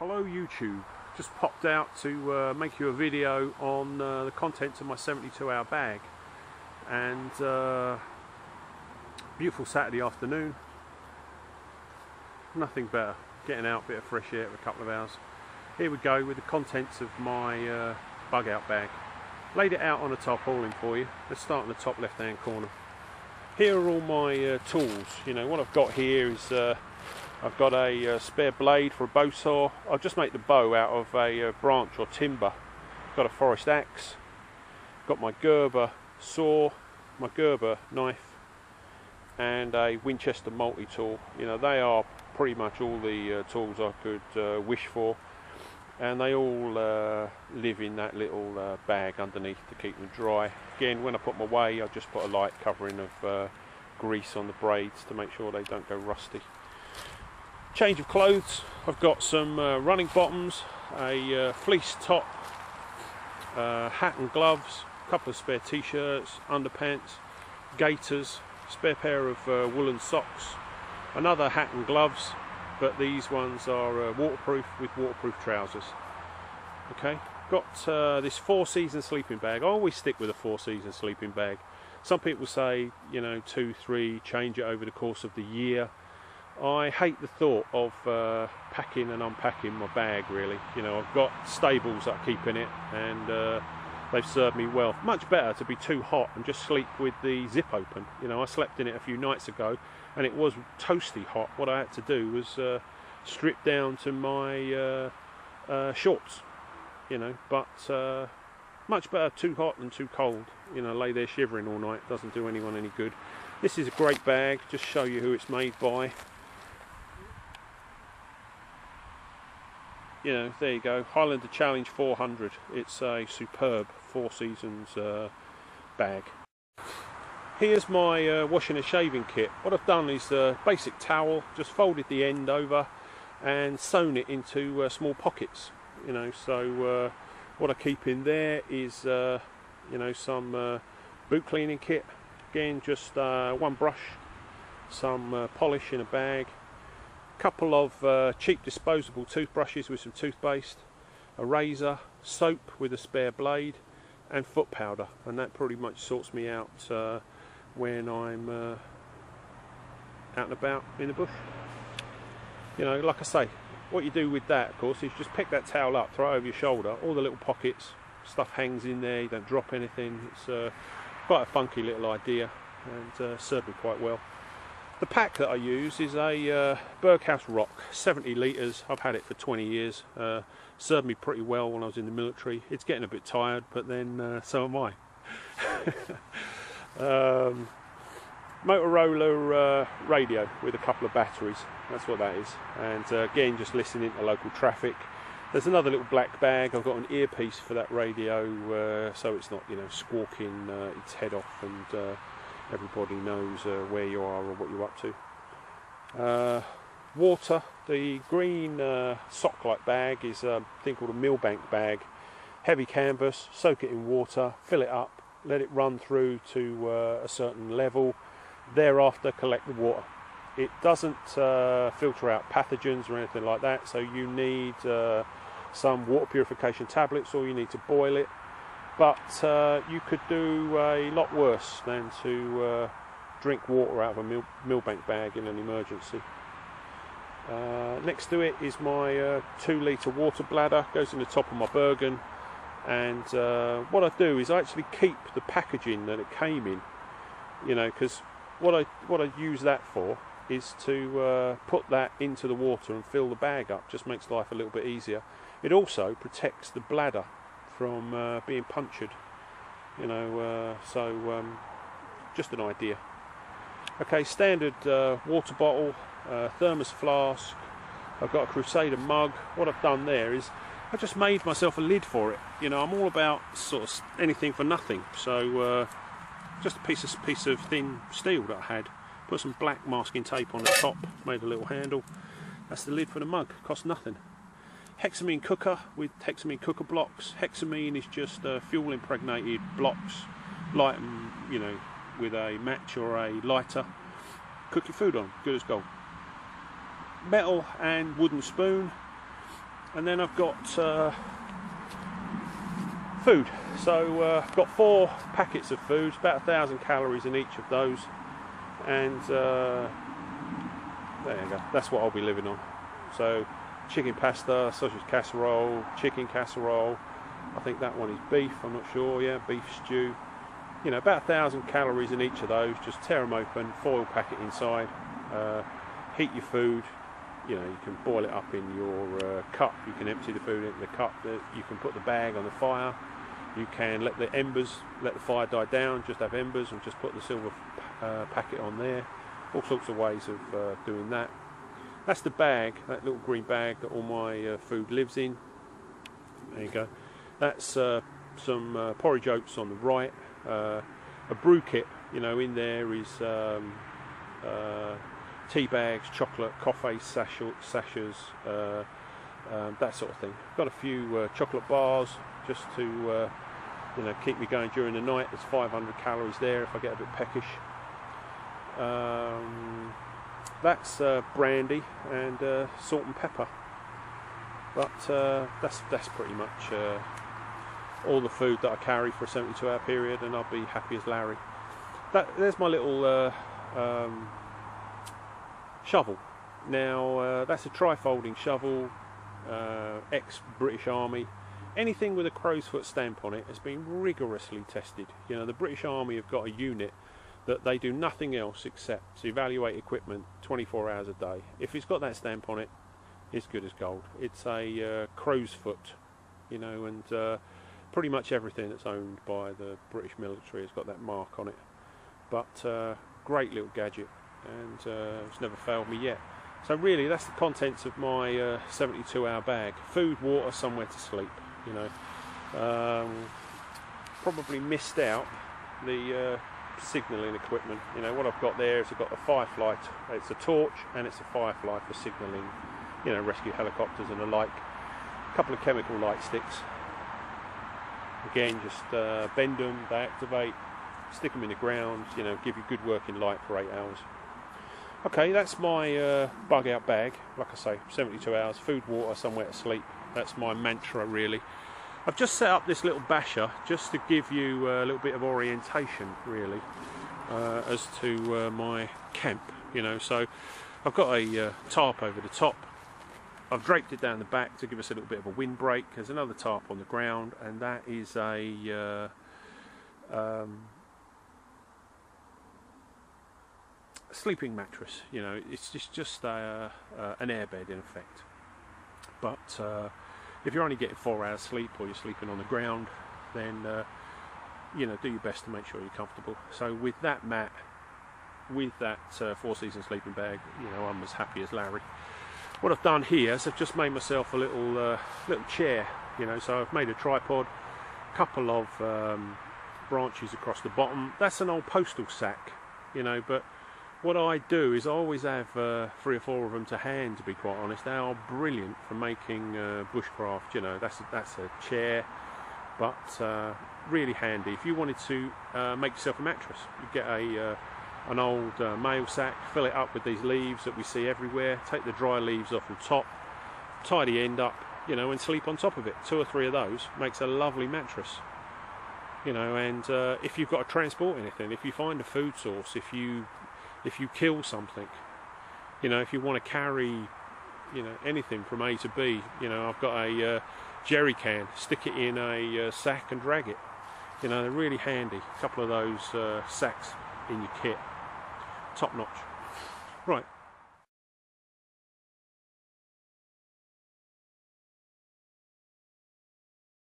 Hello YouTube, just popped out to make you a video on the contents of my 72-hour bag. And beautiful Saturday afternoon, nothing better, getting out, a bit of fresh air for a couple of hours. Here we go with the contents of my bug out bag. Laid it out on a tarpaulin for you. Let's start in the top left hand corner. Here are all my tools. You know what I've got here is I've got a spare blade for a bow saw. I'll just make the bow out of a branch or timber. Got a forest axe. Got my Gerber saw, my Gerber knife, and a Winchester multi-tool. You know, they are pretty much all the tools I could wish for, and they all live in that little bag underneath to keep them dry. Again, when I put them away, I just put a light covering of grease on the braids to make sure they don't go rusty. Change of clothes. I've got some running bottoms, a fleece top, hat and gloves, a couple of spare t-shirts, underpants, gaiters, spare pair of woolen socks, another hat and gloves, but these ones are waterproof with waterproof trousers. Okay, got this 4-season sleeping bag. I always stick with a 4-season sleeping bag. Some people say, you know, 2, 3, change it over the course of the year. I hate the thought of packing and unpacking my bag, really. You know, I've got stables that I keep in it, and they've served me well. Much better to be too hot and just sleep with the zip open. You know, I slept in it a few nights ago and it was toasty hot. What I had to do was strip down to my shorts, you know, but much better too hot than too cold. You know, lay there shivering all night, doesn't do anyone any good. This is a great bag, just show you who it's made by. You know, there you go, Highlander Challenge 400. It's a superb 4 seasons bag. Here's my washing and shaving kit. What I've done is a basic towel, just folded the end over and sewn it into small pockets. You know, so what I keep in there is you know, some boot cleaning kit. Again, just one brush, some polish in a bag, couple of cheap disposable toothbrushes with some toothpaste, a razor, soap with a spare blade, and foot powder, and that pretty much sorts me out when I'm out and about in the bush. You know, like I say, what you do with that, of course, is just pick that towel up, throw it over your shoulder, all the little pockets, stuff hangs in there, you don't drop anything. It's quite a funky little idea, and served me quite well. The pack that I use is a Berghaus Rock, 70 litres. I've had it for 20 years. Served me pretty well when I was in the military. It's getting a bit tired, but then so am I. Motorola radio with a couple of batteries. That's what that is. And again, just listening to local traffic. There's another little black bag. I've got an earpiece for that radio, so it's not, you know, squawking its head off, and everybody knows where you are or what you're up to. Water. The green sock-like bag is a thing called a millbank bag. Heavy canvas. Soak it in water. Fill it up. Let it run through to a certain level. Thereafter, collect the water. It doesn't filter out pathogens or anything like that, so you need some water purification tablets, or you need to boil it. But you could do a lot worse than to drink water out of a millbank bag in an emergency. Next to it is my 2-litre water bladder, goes in the top of my Bergen, and what I do is I actually keep the packaging that it came in, you know, because what I use that for is to put that into the water and fill the bag up. Just makes life a little bit easier. It also protects the bladder from being punctured, you know, so just an idea. Okay, standard water bottle, thermos flask. I've got a Crusader mug. What I've done there is I just made myself a lid for it. You know, I'm all about sort of anything for nothing, so just a piece of thin steel that I had. Put some black masking tape on the top, made a little handle. That's the lid for the mug, cost nothing. Hexamine cooker with hexamine cooker blocks. Hexamine is just fuel impregnated blocks. Light them, you know, with a match or a lighter. Cook your food on, good as gold. Metal and wooden spoon. And then I've got food. So I've got 4 packets of food, about 1,000 calories in each of those, and there you go, that's what I'll be living on. So chicken pasta, sausage casserole, chicken casserole, I think that one is beef, I'm not sure, yeah, beef stew. You know, about 1,000 calories in each of those. Just tear them open, foil packet inside, heat your food. You know, you can boil it up in your cup, you can empty the food into the cup, you can put the bag on the fire, you can let the fire die down, just have embers and just put the silver packet on there. All sorts of ways of doing that. That's the bag, that little green bag that all my food lives in. There you go. That's some porridge oats on the right, a brew kit, you know, in there is tea bags, chocolate, coffee, sachets, that sort of thing. Got a few chocolate bars just to you know, keep me going during the night. There's 500 calories there if I get a bit peckish. That's brandy and salt and pepper. But that's pretty much all the food that I carry for a 72-hour period, and I'll be happy as Larry. There's my little shovel. Now that's a tri-folding shovel, ex-British Army. Anything with a crow's foot stamp on it has been rigorously tested. You know, the British Army have got a unit that they do nothing else except to evaluate equipment 24 hours a day. If it's got that stamp on it, it's good as gold. It's a crow's foot, you know, and pretty much everything that's owned by the British military has got that mark on it. But great little gadget, and it's never failed me yet. So really, that's the contents of my 72-hour bag. Food, water, somewhere to sleep, you know. Probably missed out the signalling equipment. You know, what I've got there is I've got a firefly, it's a torch and it's a firefly for signalling, you know, rescue helicopters and the like. A couple of chemical light sticks. Again, just bend them, they activate, stick them in the ground, you know, give you good working light for 8 hours. Okay, that's my bug out bag. Like I say, 72 hours, food, water, somewhere to sleep. That's my mantra, really. I've just set up this little basher just to give you a little bit of orientation, really, as to my camp, you know. So I've got a tarp over the top. I've draped it down the back to give us a little bit of a windbreak. There's another tarp on the ground, and that is a sleeping mattress. You know, it's just an airbed in effect. But if you're only getting 4 hours sleep, or you're sleeping on the ground, then you know, do your best to make sure you're comfortable. So with that mat, with that 4-season sleeping bag, you know, I'm as happy as Larry. What I've done here is I've just made myself a little chair, you know. So I've made a tripod, couple of branches across the bottom. That's an old postal sack, you know, but what I do is I always have 3 or 4 of them to hand, to be quite honest. They are brilliant for making bushcraft, you know. That's a chair, but really handy. If you wanted to make yourself a mattress, you get an old mail sack, fill it up with these leaves that we see everywhere, take the dry leaves off the top, tie the end up, you know, and sleep on top of it. 2 or 3 of those makes a lovely mattress, you know. And if you've got to transport anything, if you find a food source, if you kill something, you know, if you want to carry, you know, anything from A to B, you know, I've got a jerry can, stick it in a sack and drag it. You know, they're really handy. A couple of those sacks in your kit, top notch. Right,